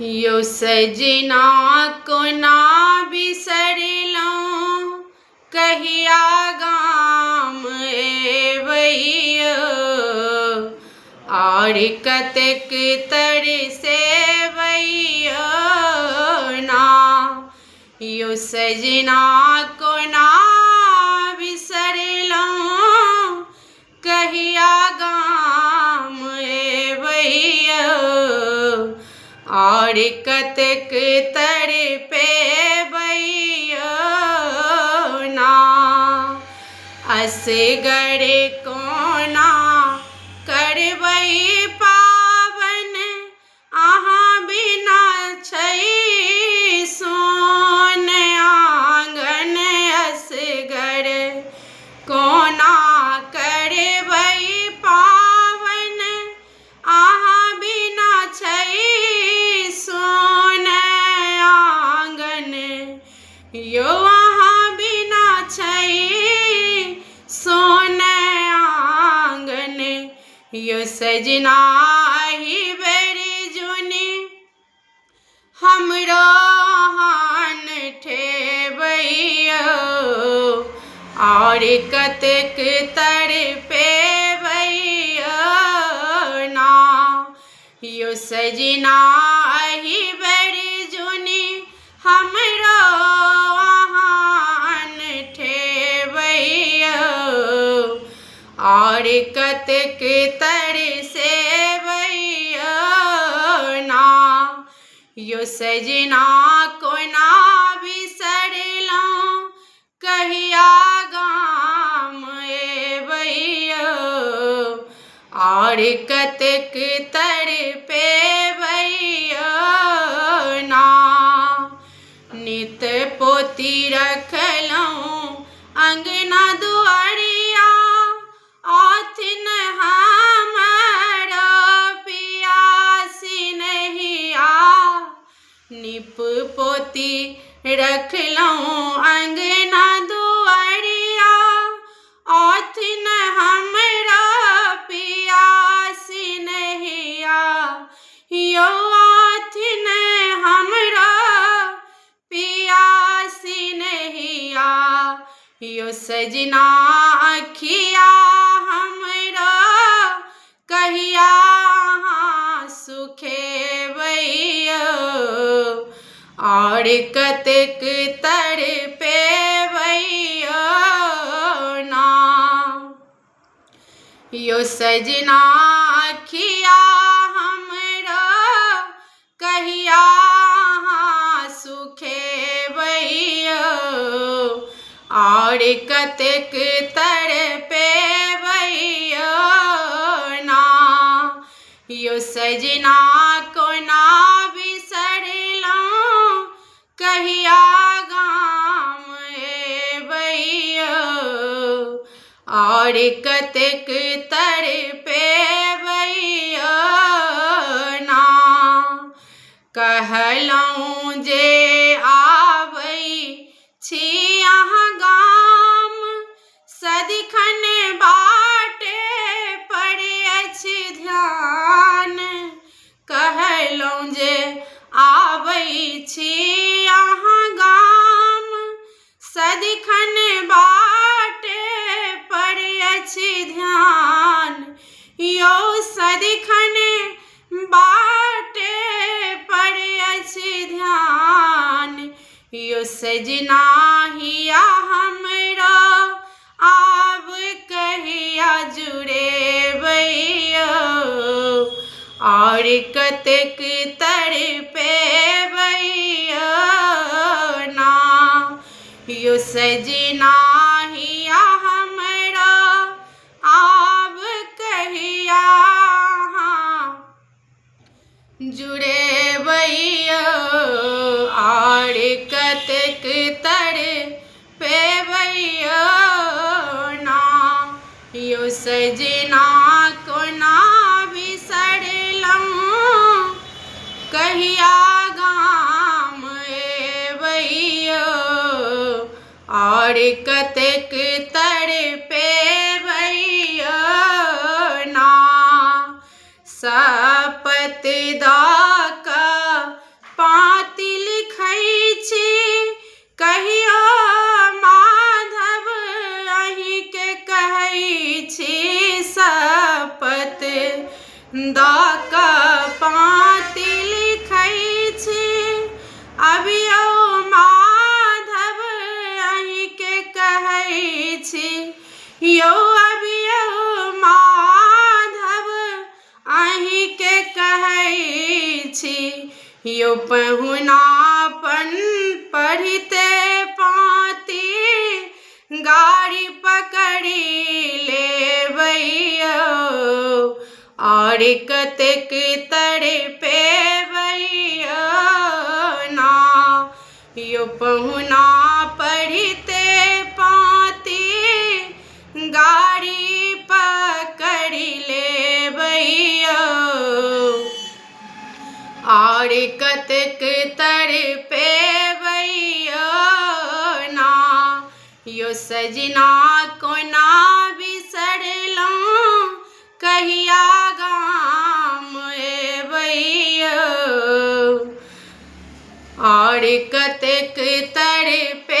यो सजना को ना बिसरलौं कहिया गाम एवैया और कतेक तरसे वैया ना यो सजना को ना बिसरलौं कहिया गाम एवैया और कतेक तड़पे बैया ना असगर कोना करबै पावन अहाँ बिना छै सोन आंगन असगर कोना करबै पावन अहाँ बिना छै सोन आंगन यो अहाँ बिना छै सोन आंगन यो सजना ही बेरी जुनी हमरो हान ठेबैया और कतेक तड़पे बैया ना यो सजना ही बेरी जुनी हमरो हान ठेबैया और कतेक तरसे बैया ना यो सजना को ना बिसरलौं कहिया गाम एवैया और कतेक तड़पे बैया ना नित पोती रखलौं अंगना दुआरिया आथिन हमारा पियासी नहिया निप पोती रखलौं अंगना दुआरिया आथिन हमरा पियासी नहिया यो आथिन हमरा पियासी नहिया यो सजना अखिया हमरा कहिया सुखेबैया और कतेक तड़पे बैया ना यो सजना अखिया हमरा कहिया सुखेबैया और कतेक तड़पे बैया ना यो सजना को ना बिसरलौं कहिया गाम एवैया और कतेक तड़पे बैया ना कहलौं जे आबै छी अहाँ गाम सदिखन बाटे पड़ै अछि ध्यान कहलौं जे आबै छी अहाँ गाम सदिखन बाटे पड़ै अछि ध्यान यो सदिखन बाटे पड़ै अछि ध्यान यो सजना हिया हमरा आब कहिया जुड़ेबैया और कतेक तड़पे बैया ना यो सजना हिया हमरा आब कहिया जुड़ेबैया और कतेक तड़पे बैया ना यो सजना को ना बिसरलौं कहिया गाम एवैया और कतेक तड़पे बैया ना शपथ दा दक पाती लिखै छी अभियो माधव अहीं के कहै छी यौ अभियो माधव अहीं के कहै छी यौ पहुनापन पढ़िते पाती गाड़ी पकड़ी लेबैयो और कतेक तड़पेबैयो ना यो पहुना पढ़िते पाती गाड़ी पकड़ी लेबैयो और कतेक तड़पेबैयो ना यो सजना कोना बिसरलहुँ कहिया गाम एबैयो और कतेक तड़पे